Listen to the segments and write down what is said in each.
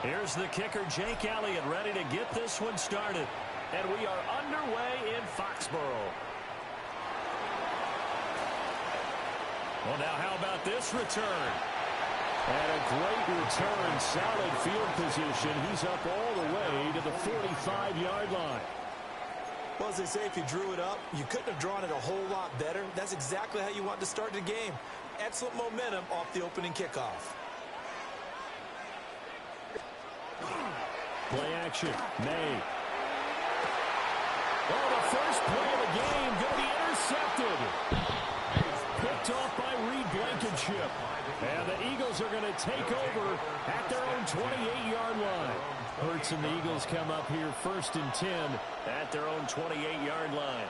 Here's the kicker, Jake Elliott, ready to get this one started. And we are underway in Foxborough. Well, now how about this return? And a great return, solid field position. He's up all the way to the 45-yard line. Well, as they say, if you drew it up, you couldn't have drawn it a whole lot better. That's exactly how you want to start the game. Excellent momentum off the opening kickoff. Play action, May. Oh, the first play of the game going to be intercepted. Picked off by Reed Blankenship. And the Eagles are going to take over at their own 28-yard line. Hurts and the Eagles come up here 1st and 10 at their own 28-yard line.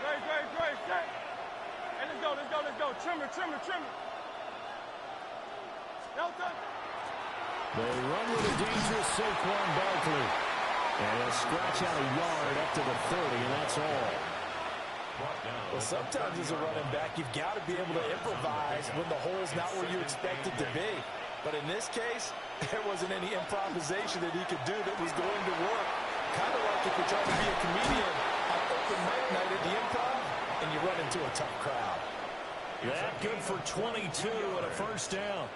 Great. Hey, let's go. Trimmer. Delta. They run with a dangerous Saquon Barkley. And he'll scratch out a yard up to the 30, and that's all. Well, sometimes as a running back, you've got to be able to improvise when the hole's not where you expect it to be. But in this case, there wasn't any improvisation that he could do that was going to work. Kind of like if you're trying to be a comedian on open mic night at the Improv, and you run into a tough crowd. That good for 22 and a first down.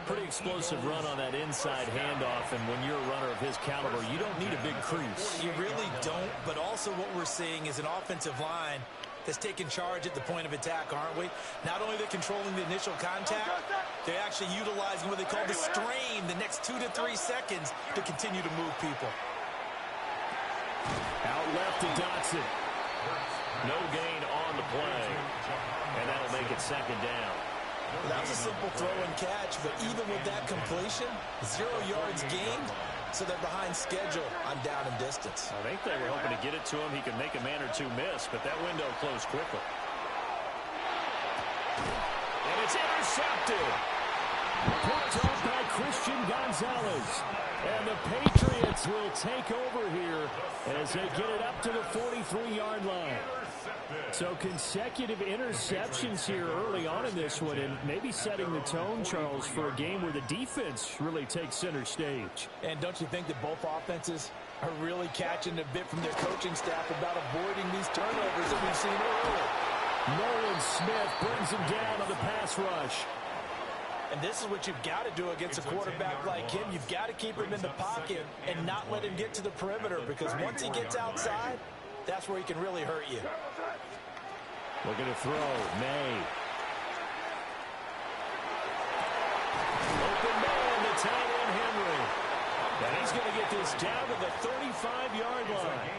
Pretty explosive run on that inside handoff, and when you're a runner of his caliber, you don't need a big crease. You really don't, but also what we're seeing is an offensive line that's taking charge at the point of attack, aren't we? Not only they're controlling the initial contact, they're actually utilizing what they call the strain the next 2 to 3 seconds to continue to move people. Out left to Dotson. No gain on the play, and that'll make it 2nd down. Well, that was a simple throw and catch, but even with that completion, 0 yards gained, so they're behind schedule on down and distance. I think they were hoping to get it to him. He could make a man or two miss, but that window closed quickly. And it's intercepted. Picked off by Christian Gonzalez. And the Patriots will take over here as they get it up to the 43-yard line. So consecutive interceptions here early on in this one, and maybe setting the tone, Charles, for a game where the defense really takes center stage. And don't you think that both offenses are really catching a bit from their coaching staff about avoiding these turnovers that we've seen earlier? Nolan Smith brings him down on the pass rush. And this is what you've got to do against a quarterback like him. You've got to keep him in the pocket and not let him get to the perimeter, because once he gets outside, that's where he can really hurt you. Looking to throw, May. Open man to tight end Henry. And he's going to get this down to the 35-yard line.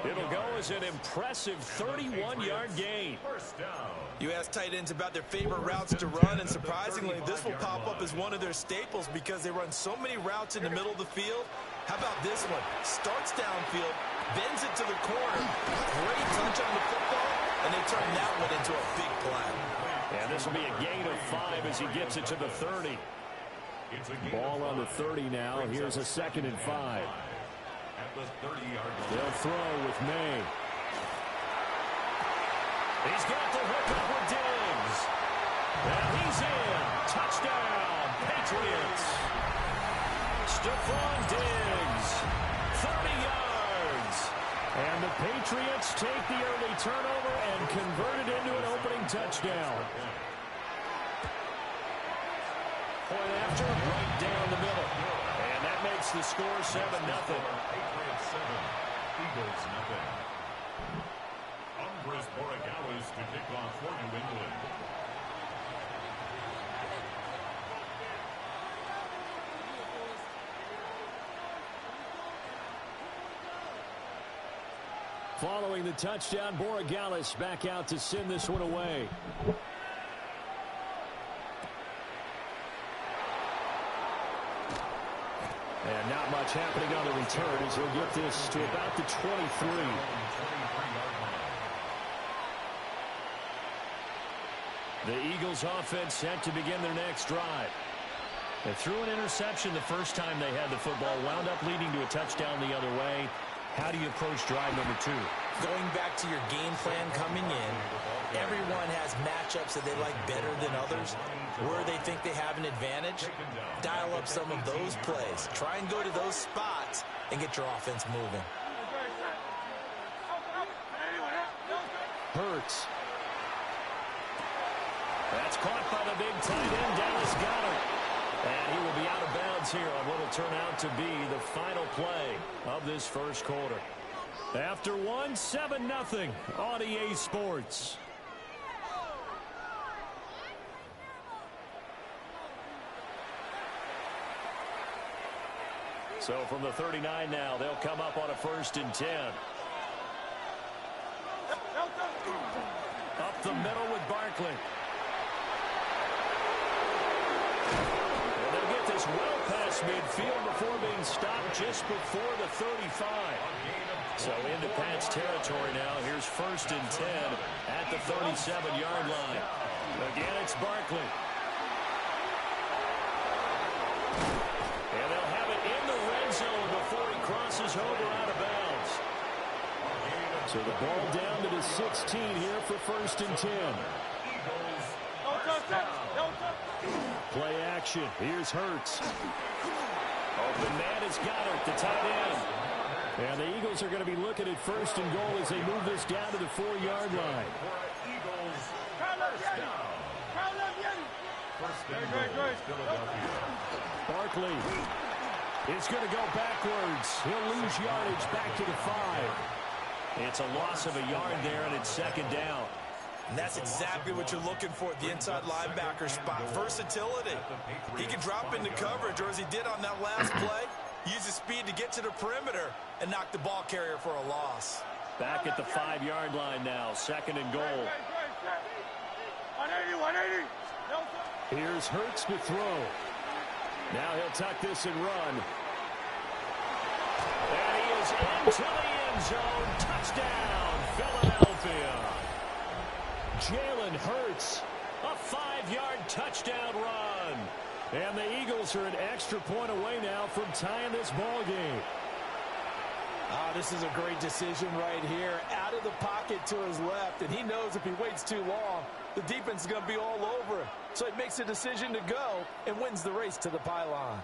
It'll go as an impressive 31-yard gain. You ask tight ends about their favorite routes to run, and surprisingly, this will pop up as one of their staples because they run so many routes in the middle of the field. How about this one? Starts downfield, bends it to the corner. Great touch on the football, and they turn that one into a big play. And this will be a gain of 5 as he gets it to the 30. Ball on the 30 now. Here's a 2nd and 5. They'll throw with May. He's got the hook up with Diggs. And he's in. Touchdown, Patriots. Stephon Diggs, 30 yards. And the Patriots take the early turnover and convert it into an opening touchdown. Point after, right down the middle. And that makes the score 7-0. Patriots 7, Eagles nothing. Andres Borregales to kick off for New England. Following the touchdown, Borregales back out to send this one away. And not much happening on the return as he'll get this to about the 23. The Eagles offense set to begin their next drive. They threw an interception the first time they had the football, wound up leading to a touchdown the other way. How do you approach drive number 2? Going back to your game plan coming in, everyone has matchups that they like better than others, where they think they have an advantage. Dial up some of those plays. Try and go to those spots and get your offense moving. Hurts. That's caught by the big tight end, Dallas Goedert. And he will be out of bounds here on what will turn out to be the final play of this first quarter. After 7-0 on EA Sports. So from the 39 now, they'll come up on a 1st and 10. Up the middle with Barkley. And they'll get this well past midfield before being stopped just before the 35. So into Pat's territory now. Here's 1st and 10 at the 37-yard line. Again, it's Barkley. And they'll have it in the red zone before he crosses over out of bounds. So the ball down to the 16 here for 1st and 10. Play action. Here's Hurts. Open man has got it, the tight end. And the Eagles are going to be looking at 1st and goal as they move this down to the 4-yard line. Barkley is going to go backwards. He'll lose yardage back to the 5. It's a loss of a yard there, and it's 2nd down. And that's exactly what you're looking for at the inside linebacker spot. Versatility. He can drop into coverage, or as he did on that last play, use his speed to get to the perimeter and knock the ball carrier for a loss. Back at the 5-yard line now, 2nd and goal. 180. Here's Hurts to throw. Now he'll tuck this and run. And he is into the end zone. Touchdown, Philadelphia. Jalen Hurts, a 5-yard touchdown run. And the Eagles are an extra point away now from tying this ball game. This is a great decision right here. Out of the pocket to his left, and he knows if he waits too long, the defense is going to be all over him. So he makes a decision to go and wins the race to the pylon.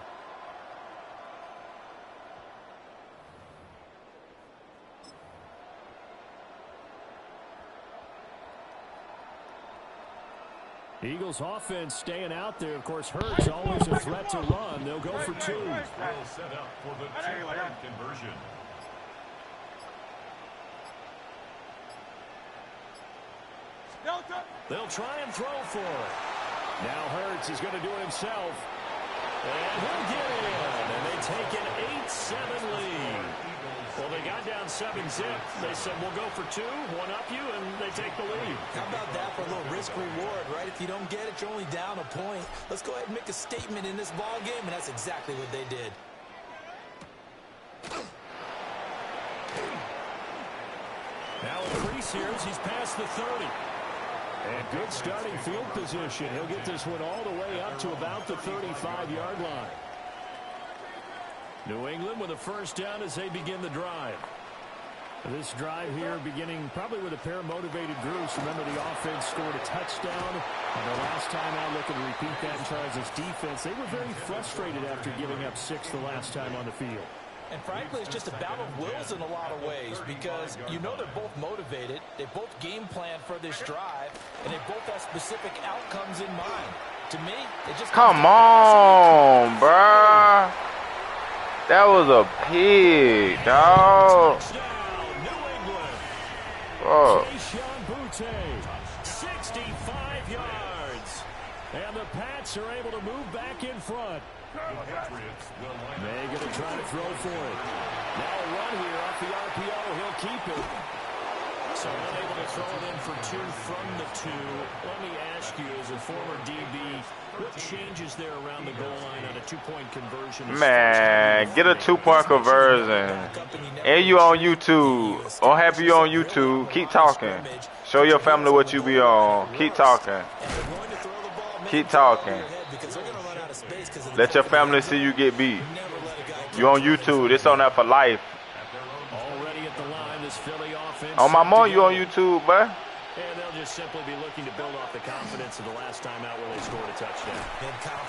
Eagles offense staying out there. Of course, Hurts always a threat to run. They'll go for 2. Set up for the 2-point conversion. They'll try and throw for it. Now Hurts is going to do it himself. And he'll get in. And they take an 8-7 lead. Well, they got down 7-zip. They said, we'll go for 2, one up you, and they take the lead. How about that for a little risk-reward, right? If you don't get it, you're only down a point. Let's go ahead and make a statement in this ball game, and that's exactly what they did. Now Increase here as he's past the 30. And good starting field position. He'll get this one all the way up to about the 35-yard line. New England with a 1st down as they begin the drive. This drive here beginning probably with a pair of motivated groups. Remember, the offense scored a touchdown. And the last time out, looking to repeat that in Charles' defense. They were very frustrated after giving up 6 the last time on the field. And frankly, it's just a battle of wills in a lot of ways because you know they're both motivated. They both game plan for this drive, and they both have specific outcomes in mind. To me, it just come on, bruh. That was a pig, dog. Oh. 65 yards. And the Pats are able to move back in front. They're going to try to throw for it. Now a run here off the RPO. He'll keep it. So unable to throw it in for 2 from the 2. Let me ask you, as a former DB, what changes there around the goal line on a 2-point conversion? Man, get a 2-point conversion. And you on YouTube. I'm happy you on YouTube. Keep talking. Show your family what you be on. Keep talking. Keep talking. Let your family see you get beat. You on YouTube. This on that for life. Already at the line, this Philly offense. offense. On my mom, you on YouTube, bruh. And they'll just simply be looking to build off the confidence of the last time out where they scored a touchdown.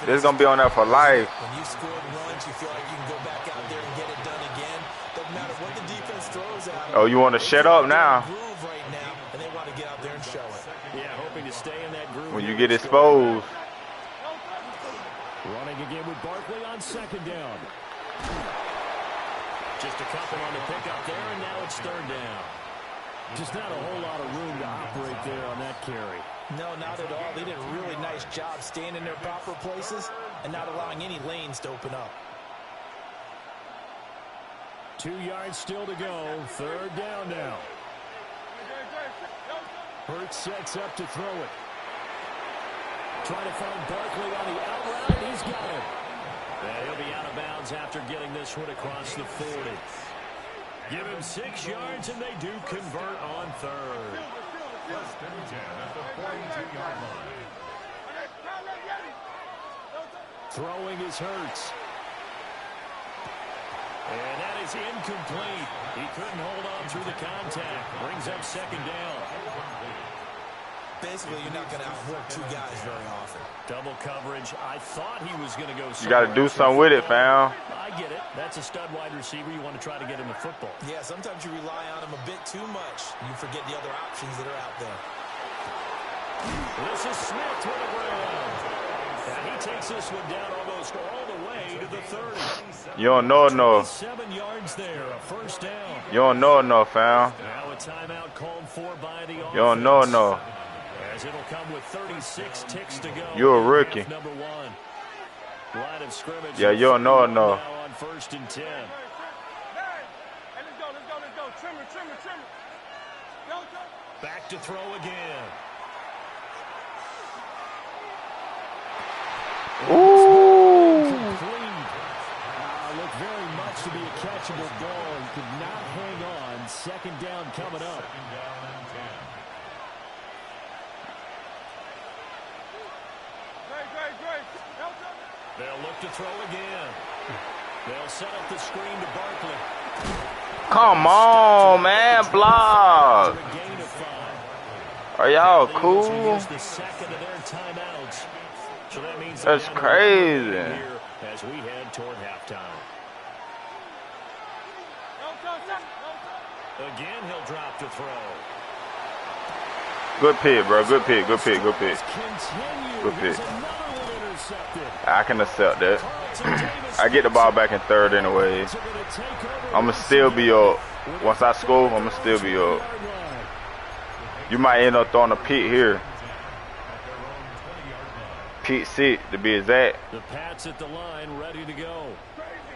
This is going to be on there for life. When you scored once, you feel like you can go back out there and get it done again. Doesn't matter what the defense throws at them. Oh, you want to shut up now? Groove right now, and they want to get out there and show it. Yeah, hoping to stay in that groove. When you get exposed. Running again with Barkley on second down. Just a couple on the pickup there, and now it's third down. Just not a whole lot of room to operate there on that carry. No, not at all. They did a really nice job staying in their proper places and not allowing any lanes to open up. 2 yards still to go. Third down now. Hurts sets up to throw it. Trying to find Barkley on the out route. He's got it. And he'll be out of bounds after getting this one across the 40. Give him 6 yards, and they do convert on third. First and 10 at the 42-yard line. Throwing is Hurts. And that is incomplete. He couldn't hold on through the contact. Brings up second down. Basically, you're not going to outwork two guys very often. Double coverage. I thought he was going to go. You got to do something with it, fam. I get it. That's a stud wide receiver. You want to try to get him the football. Yeah, sometimes you rely on him a bit too much. You forget the other options that are out there. This is Smith with a grab. And he takes this one down almost all the way to the 30. You don't know enough. 7 yards there, a first down. You don't know enough, fam. Now a timeout called for by the offense. You don't know enough. As it'll come with 36 ticks to go. You're a rookie. Number 1. Line of scrimmage. Yeah, you don't know enough. Now on first and 10. Back to throw again. Ooh. Looked very much to be a catchable ball. He could not hang on. Second down coming up. They'll look to throw again. They'll set up the screen to Barkley. Come on, man. Block. Are y'all cool? That's crazy. As we head toward halftime. Again, he'll drop to throw. Good pick, bro. Good pick. Good pick. Good pick. Good pick. I can accept that. I get the ball back in third anyway. I'ma still be up. Once I score, I'ma still be up. You might end up throwing a pick here. Pick 6 to be exact. The Pats at the line, ready to go.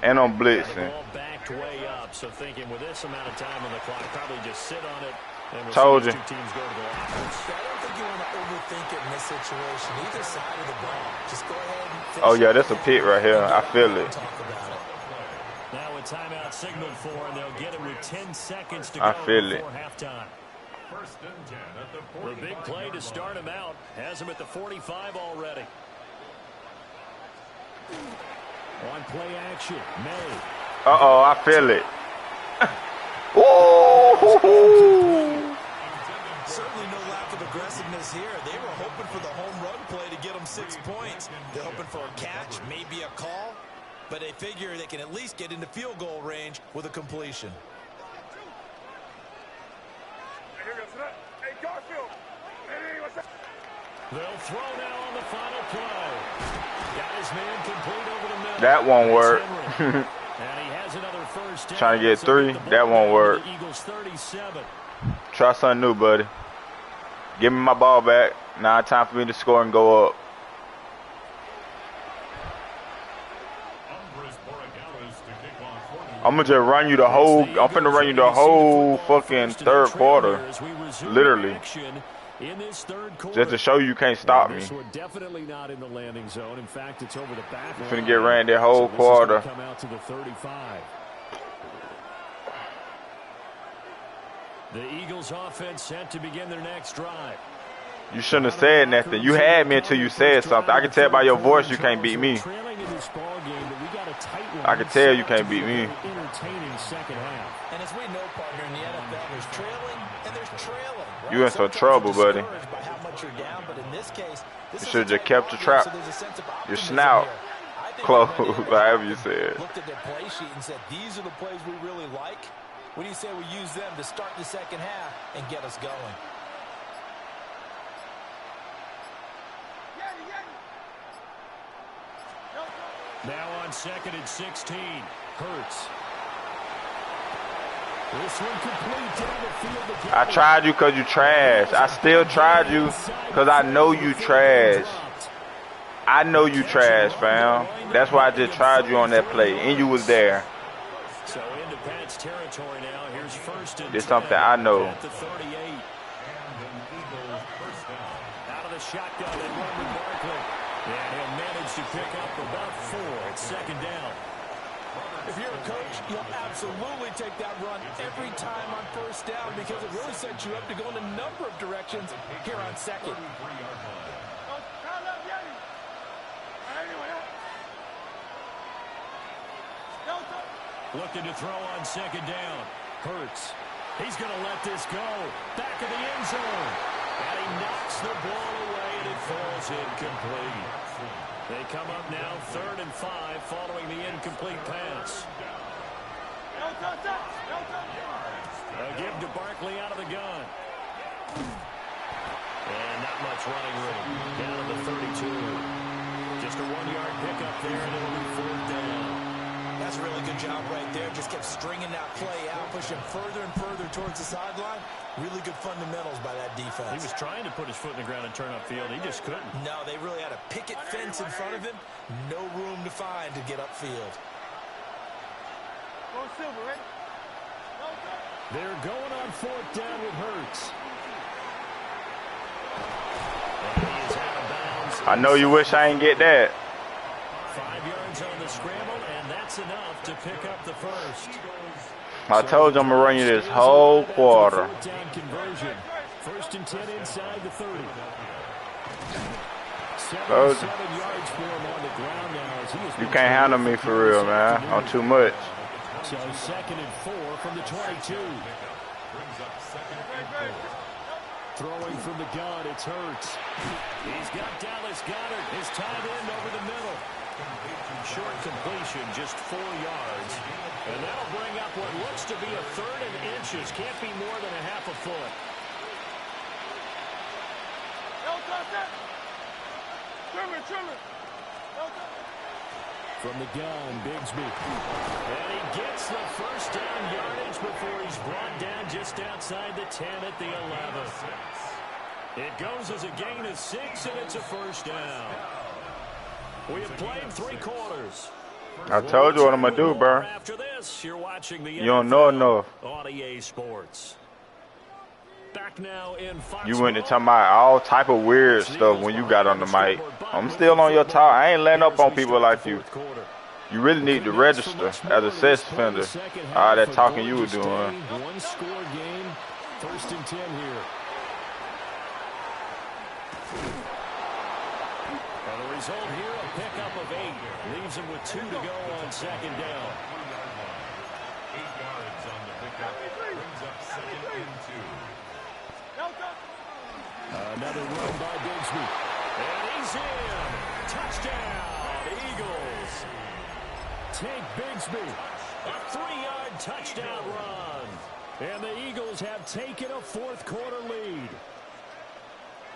And I'm blitzing. Backed way up, so thinking with this amount of time on the clock, probably just sit on it. And we'll Told see you. two teams go to the lockers. I don't think you want to overthink it in this situation. Either side of the ball. Just go ahead and finish. Oh yeah, that's a pick right here. I feel it. Talk about it. Now a timeout signaled for, and they'll get it with 10 seconds to I go feel before it. halftime. First and 10 at the The big play to start him out. Has him at the 45 already. On play action, May. Uh-oh, I feel it. Ooh. Certainly no lack of aggressiveness here. They were hoping for the home run play to get them 6 points. They're hoping for a catch, maybe a call, but they figure they can at least get into field goal range with a completion. They'll throw now on the final play. Got his man complete over the middle. That won't work. And he has another first down. Trying to get So 3, the ball that won't down work. to the Eagles 37. Try something new, buddy. Give me my ball back. Now it's time for me to score and go up. I'm gonna just run you the whole. I'm finna run you the whole fucking third quarter, literally, just to show you can't stop me. This one definitely not in the landing zone. In fact, it's over the back. I'm finna get ran that whole So quarter. come out to the 35. The Eagles offense set to begin their next drive. You shouldn't have said nothing. You had me until you said something. I can tell by your voice you can't beat me. Trailing in this ball game, but we got to a tight one. I can tell you can't beat me. Entertaining second half. And as we know, partner, in the NFL, there's trailing and there's trailing. Right? You in some trouble, buddy. By how much you're down, but in this case, You should have just kept the trap. Your snout closed, however you said. Looked at their play sheet and said, these are the plays we really like. What do you say we use them to start the second half and get us going? Now on 2nd and 16, Hurts. This one complete down the field. I tried you because you trash. I still tried you because I know you trash. I know you trash, fam. That's why I just tried you on that play, and you was there. So into Pat's territory now. Here's 1st and 10. It's something I know. At the 38. Out of the shotgun and run with Barkley. And he'll manage to pick up about 4 at 2nd down. If you're a coach, you'll absolutely take that run every time on 1st down because it really sets you up to go in a number of directions here on 2nd. Looking to throw on 2nd down. Hurts. He's going to let this go. Back of the end zone. And he knocks the ball away, and it falls incomplete. They come up now 3rd and 5 following the incomplete pass. A give to Barkley out of the gun. And not much running room. Down to the 32. Just a 1-yard pickup there, and it'll be 4th down. That's a really good job right there. Just kept stringing that play out, pushing further and further towards the sideline. Really good fundamentals by that defense. He was trying to put his foot in the ground and turn upfield. He just couldn't. No, they really had a picket fence in front of him. No room to find to get upfield. They're going on 4th down with Hurts. I know you wish I ain't get that. 5 yards on the scramble, and that's enough to pick up the 1st. I told you I'm going to run you this whole quarter. 4th down conversion. 1st and 10 inside the 30. 77 yards for him on the ground now. As he is You can't handle me for real, man. I'm too much. So 2nd and 4 from the 22. Throwing from the gun, it's Hurts. He's got Dallas Goedert, his tight end over the middle. Short completion, just 4 yards. And that'll bring up what looks to be a 3rd and inches. Can't be more than a half a foot. From the gun, Bigsby. And he gets the 1st down yardage before he's brought down just outside the 10 at the 11th. It goes as a gain of 6, and it's a 1st down. We have played 3 quarters. I told you what I'm going to do, bro. After this, you're watching the You don't know enough. on EA Sports. Back now in Fox. You went to talking about all type of weird stuff when you got on the mic. I'm still on your talk. I ain't letting up on people like you. You really need to register as a sex offender. All that talking you were doing. 1-score game, 1st and 10 here. And the result here, a pickup of 8. Leaves him with 2 to go on 2nd down. 8 yards on the pickup. Brings up 2nd and 2. Another run by Bigsby. And he's in. Touchdown, Eagles. Take Bigsby. A 3-yard touchdown run. And the Eagles have taken a 4th quarter lead.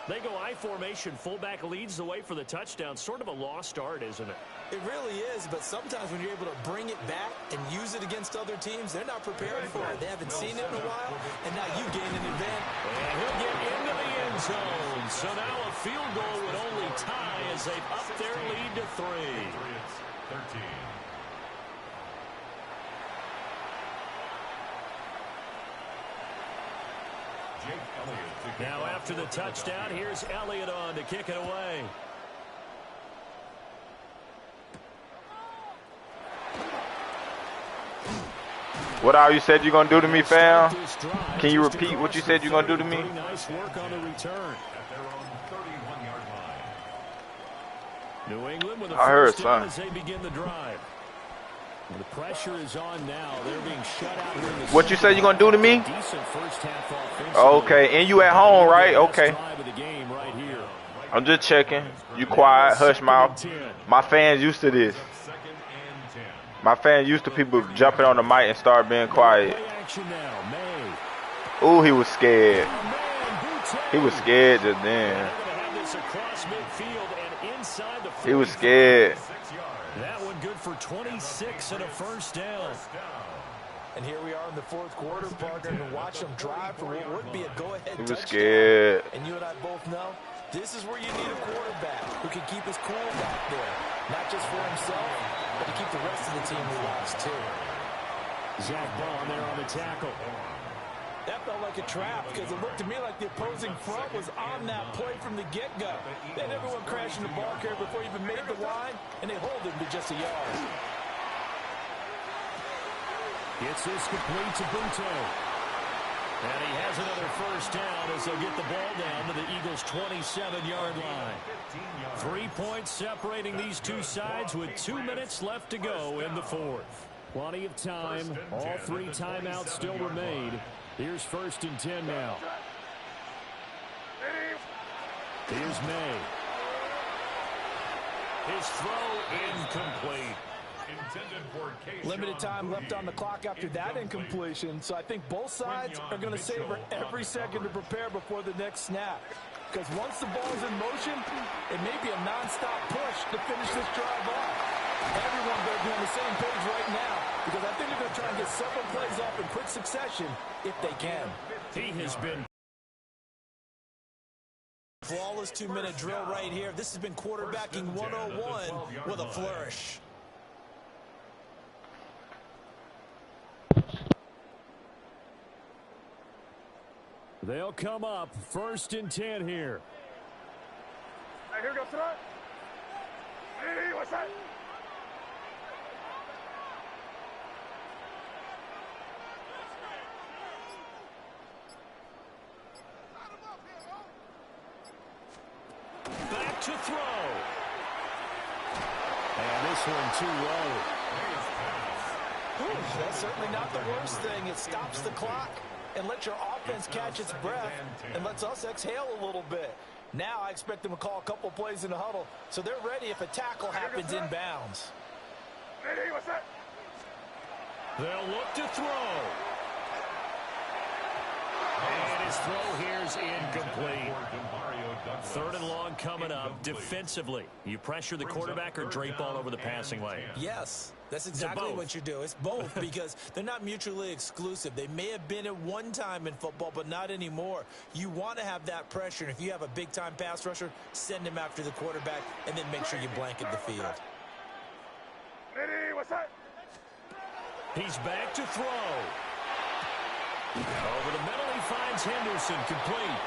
They go I formation. Fullback leads the way for the touchdown. Sort of a lost art, isn't it? It really is, but sometimes when you're able to bring it back and use it against other teams, they're not prepared for it. They haven't seen it in a while, and now you gain an advantage. And he'll get into the end zone. So now a field goal would only tie as they've upped their lead to 3. 13. Now after the touchdown, here's Elliott on to kick it away. What all you said you're going to do to me, fam? Can you repeat what you said you're going to do to me? Nice work on the return. New England with a I heard, first down son. as they begin the drive. The pressure is on now. They're being shut out here in the What you say you gonna do to me? decent first half offensively. Okay, and you at home, right? Okay. Drive of the game right here. I'm just checking. You quiet, hush mouth. My fans used to this. My fans used to people jumping on the mic and start being quiet. Ooh, he was scared. He was scared just then. He was scared. That one good for 26 and a first down. And here we are in the fourth quarter, Parker, to watch them drive for what would be a go-ahead touchdown. He was scared. And you and I both know this is where you need a quarterback who can keep his cool back there. Not just for himself, but to keep the rest of the team relaxed, too. Zach Bond there on the tackle. That felt like a trap because it looked to me like the opposing front was on that play from the get-go. Then everyone crashing the ball carrier before he even made the line, and they hold him to just a yard. Gets this complete to Bunto. And he has another first down as they'll get the ball down to the Eagles' 27-yard line. 3 points separating these two sides with 2 minutes left to go in the fourth. Plenty of time. All 3 timeouts still remain. Here's 1st and 10 now. Here's May. His throw incomplete. Limited time left on the clock after that incompletion, so I think both sides are going to savor every second to prepare before the next snap. Because once the ball's in motion, it may be a non-stop push to finish this drive off. Everyone better be on the same page right now, because I think they're going to try and get several plays off in quick succession if they can. He has been flawless 2-minute drill right here. This has been quarterbacking 101 with a flourish. They'll come up 1st and 10 here. Hey, here goes tonight. Hey, what's that? Back to throw. And this one too low. That's certainly not the worst thing. It stops the clock and lets your offense catch its breath and lets us exhale a little bit. Now I expect them to call a couple plays in the huddle so they're ready if a tackle happens inbounds. Hey, what's that? They'll look to throw. And his throw here is incomplete. 3rd and long coming up. Defensively, you pressure the quarterback or drape all over the passing lane? Yes, that's exactly what you do. It's both because they're not mutually exclusive. They may have been at one time in football, but not anymore. You want to have that pressure, and if you have a big-time pass rusher, send him after the quarterback, and then make sure you blanket the field. Hey, what's that? He's back to throw. Over the middle, he finds Henderson complete.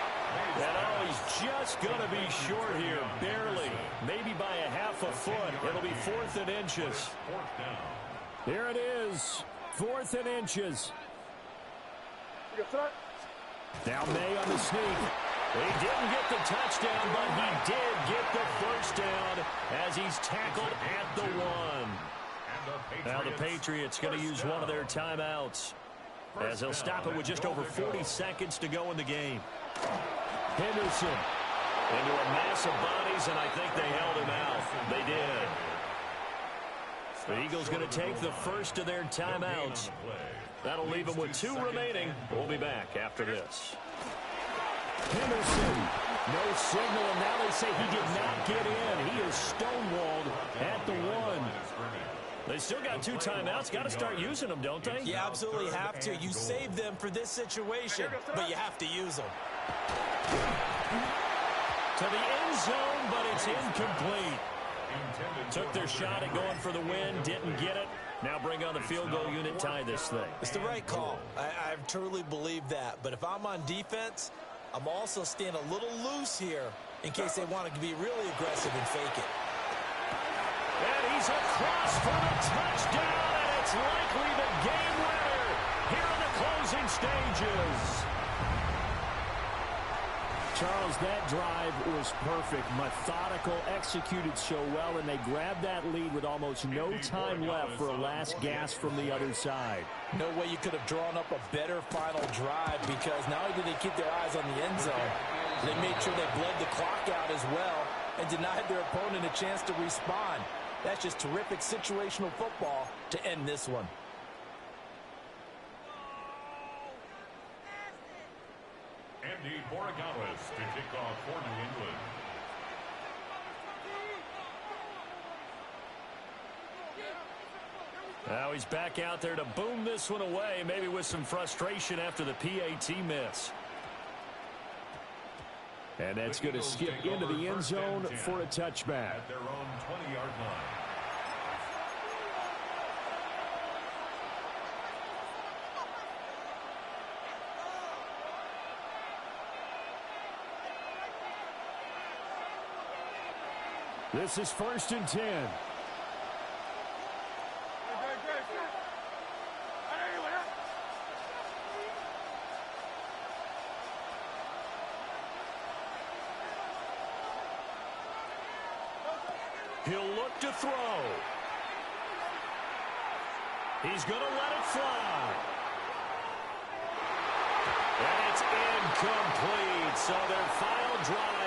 And he's just going to be short here, barely. Maybe by a half a foot. It'll be 4th and inches. Here it is, 4th and inches. Now May on the sneak. He didn't get the touchdown, but he did get the first down as he's tackled at the 1. Now the Patriots going to use one of their timeouts as they'll stop it with just over 40 seconds to go in the game. Henderson into a mass of bodies, and I think they held him out. They did. The Eagles going to take the first of their timeouts. That'll leave them with 2 remaining. We'll be back after this. Henderson, no signal, and now they say he did not get in. He is stonewalled at the 1. They still got 2 timeouts. Got to start using them, don't they? You absolutely have to. You save them for this situation, but you have to use them. To the end zone, but it's incomplete. Took their shot at going for the win, didn't get it. Now bring on the field goal unit, tie this thing. It's the right call. I truly believe that. But if I'm on defense, I'm also staying a little loose here in case they want to be really aggressive and fake it. And he's across for the touchdown, and it's likely the game winner here in the closing stages. Charles, that drive was perfect. Methodical, executed so well, and they grabbed that lead with almost no time left for a last gasp from the other side. No way you could have drawn up a better final drive, because not only did they keep their eyes on the end zone, they made sure they bled the clock out as well and denied their opponent a chance to respond. That's just terrific situational football to end this one. Andy Borregales to kick off for New England. Now he's back out there to boom this one away, maybe with some frustration after the PAT miss. And that's going to skip into the end zone for a touchback. At their own 20-yard line. This is 1st and 10. He'll look to throw. He's going to let it fly. And it's incomplete. So their final drive